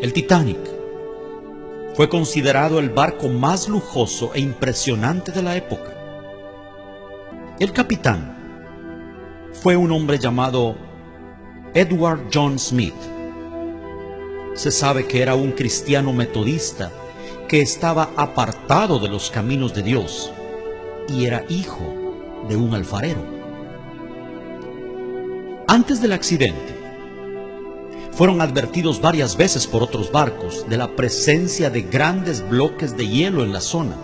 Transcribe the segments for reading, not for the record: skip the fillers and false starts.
El Titanic fue considerado el barco más lujoso e impresionante de la época. El capitán fue un hombre llamado Edward John Smith. Se sabe que era un cristiano metodista que estaba apartado de los caminos de Dios y era hijo de un alfarero. Antes del accidente, fueron advertidos varias veces por otros barcos de la presencia de grandes bloques de hielo en la zona,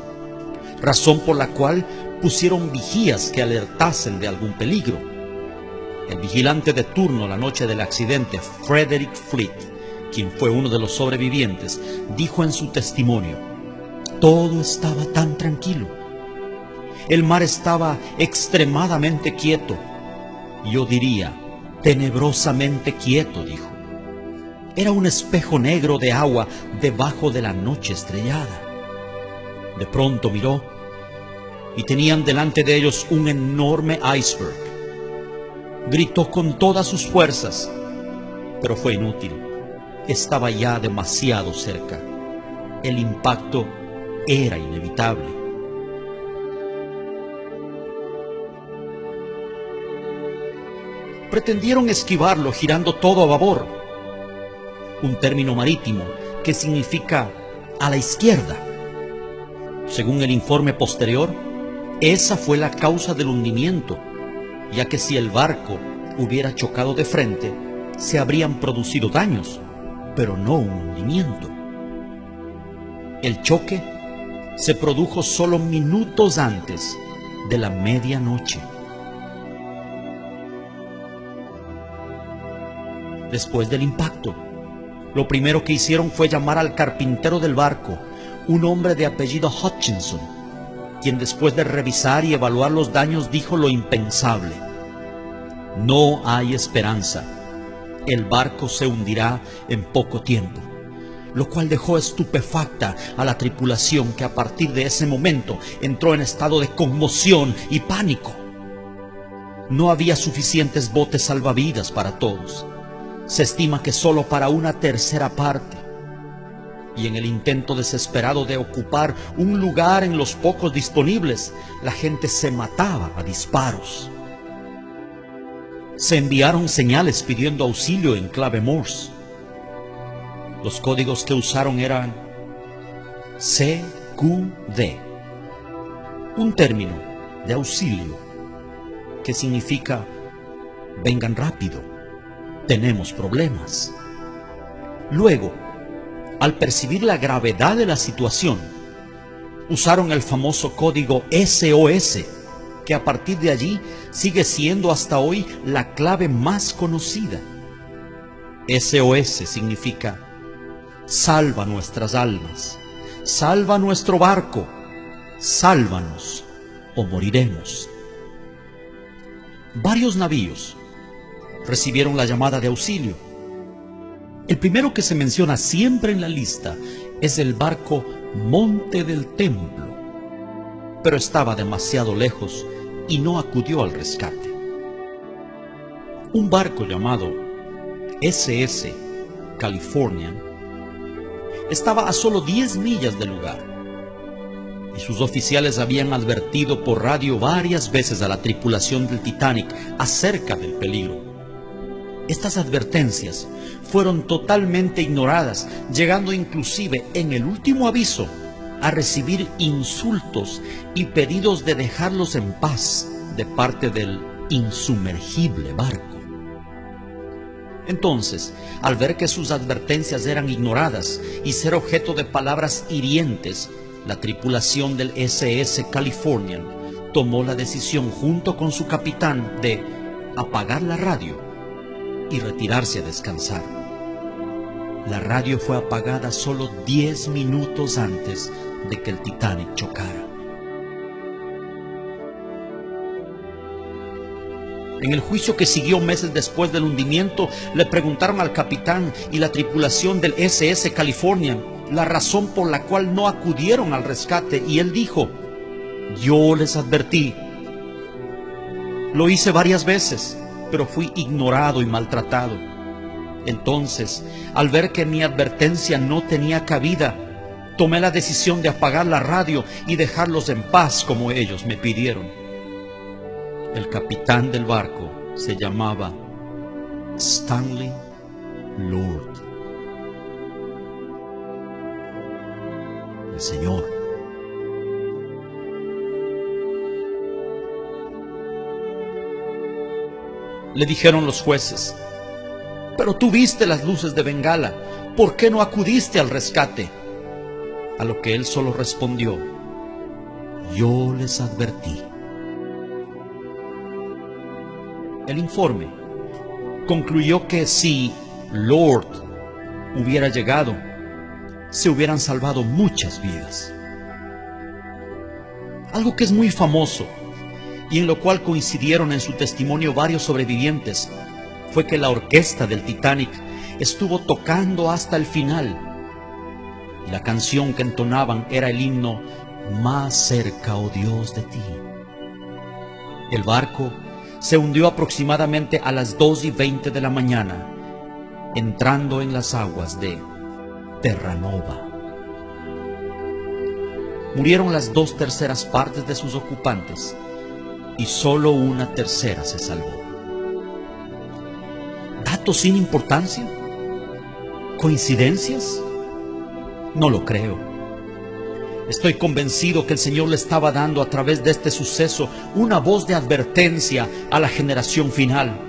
razón por la cual pusieron vigías que alertasen de algún peligro. El vigilante de turno la noche del accidente, Frederick Fleet, quien fue uno de los sobrevivientes, dijo en su testimonio: todo estaba tan tranquilo. El mar estaba extremadamente quieto. Yo diría, tenebrosamente quieto, dijo. Era un espejo negro de agua debajo de la noche estrellada. De pronto miró y tenían delante de ellos un enorme iceberg. Gritó con todas sus fuerzas, pero fue inútil. Estaba ya demasiado cerca. El impacto era inevitable. Pretendieron esquivarlo girando todo a babor, un término marítimo que significa a la izquierda. Según el informe posterior, esa fue la causa del hundimiento, ya que si el barco hubiera chocado de frente, se habrían producido daños, pero no un hundimiento. El choque se produjo solo minutos antes de la medianoche. Después del impacto, lo primero que hicieron fue llamar al carpintero del barco, un hombre de apellido Hutchinson, quien después de revisar y evaluar los daños dijo lo impensable: no hay esperanza, el barco se hundirá en poco tiempo, lo cual dejó estupefacta a la tripulación, que a partir de ese momento entró en estado de conmoción y pánico. No había suficientes botes salvavidas para todos. Se estima que solo para una tercera parte. Y en el intento desesperado de ocupar un lugar en los pocos disponibles, la gente se mataba a disparos. Se enviaron señales pidiendo auxilio en clave Morse. Los códigos que usaron eran CQD, un término de auxilio que significa vengan rápido, tenemos problemas. Luego, al percibir la gravedad de la situación, usaron el famoso código SOS, que a partir de allí sigue siendo hasta hoy la clave más conocida. SOS significa salva nuestras almas, salva nuestro barco, sálvanos o moriremos. Varios navíos recibieron la llamada de auxilio. El primero que se menciona siempre en la lista es el barco Monte del Templo, pero estaba demasiado lejos y no acudió al rescate. Un barco llamado SS Californian estaba a solo 10 millas del lugar, y sus oficiales habían advertido por radio varias veces a la tripulación del Titanic acerca del peligro. Estas advertencias fueron totalmente ignoradas, llegando inclusive en el último aviso a recibir insultos y pedidos de dejarlos en paz de parte del insumergible barco. Entonces, al ver que sus advertencias eran ignoradas y ser objeto de palabras hirientes, la tripulación del SS Californian tomó la decisión junto con su capitán de apagar la radio y retirarse a descansar. La radio fue apagada solo 10 minutos antes de que el Titanic chocara. En el juicio que siguió meses después del hundimiento, le preguntaron al capitán y la tripulación del SS Californian la razón por la cual no acudieron al rescate, y él dijo: yo les advertí. Lo hice varias veces, pero fui ignorado y maltratado. Entonces, al ver que mi advertencia no tenía cabida, tomé la decisión de apagar la radio y dejarlos en paz como ellos me pidieron. El capitán del barco se llamaba Stanley Lord. El Señor le dijeron los jueces: pero tú viste las luces de Bengala, ¿por qué no acudiste al rescate? A lo que él solo respondió: yo les advertí. El informe concluyó que si Lord hubiera llegado, se hubieran salvado muchas vidas. Algo que es muy famoso y en lo cual coincidieron en su testimonio varios sobrevivientes fue que la orquesta del Titanic estuvo tocando hasta el final. Y la canción que entonaban era el himno Más cerca, oh Dios, de ti. El barco se hundió aproximadamente a las 2:20 de la mañana, entrando en las aguas de Terranova. Murieron las 2/3 partes de sus ocupantes y solo 1/3 se salvó. ¿Datos sin importancia? ¿Coincidencias? No lo creo. Estoy convencido que el Señor le estaba dando a través de este suceso una voz de advertencia a la generación final,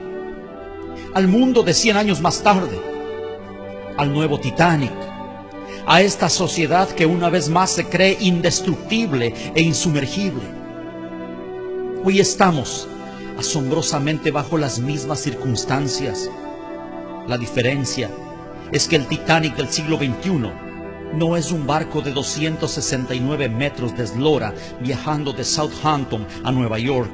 al mundo de 100 años más tarde, al nuevo Titanic, a esta sociedad que una vez más se cree indestructible e insumergible. Hoy estamos asombrosamente bajo las mismas circunstancias. La diferencia es que el Titanic del siglo XXI no es un barco de 269 metros de eslora viajando de Southampton a Nueva York.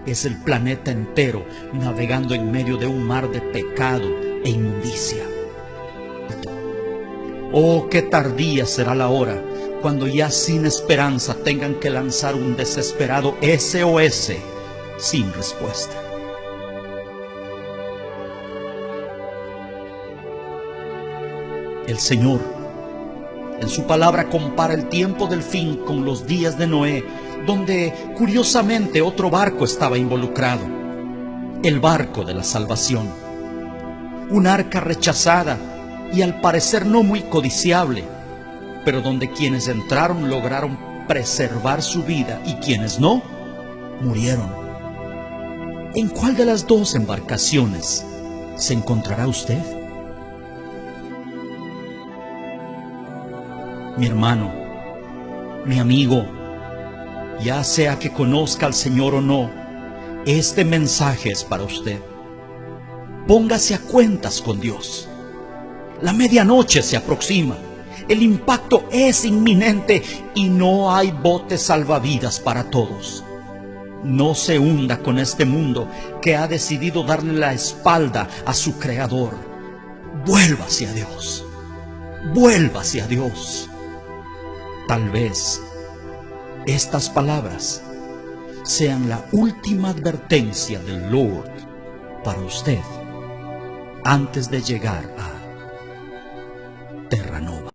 Es el planeta entero navegando en medio de un mar de pecado e inmundicia. Oh, qué tardía será la hora cuando ya sin esperanza tengan que lanzar un desesperado SOS sin respuesta. El Señor, en su palabra, compara el tiempo del fin con los días de Noé, donde curiosamente otro barco estaba involucrado, el barco de la salvación. Un arca rechazada y al parecer no muy codiciable, pero donde quienes entraron lograron preservar su vida y quienes no, murieron. ¿En cuál de las dos embarcaciones se encontrará usted? Mi hermano, mi amigo, ya sea que conozca al Señor o no, este mensaje es para usted. Póngase a cuentas con Dios. La medianoche se aproxima, el impacto es inminente y no hay botes salvavidas para todos. No se hunda con este mundo que ha decidido darle la espalda a su Creador. Vuélvase a Dios. Vuélvase a Dios. Tal vez estas palabras sean la última advertencia del Lord para usted antes de llegar a Terranova.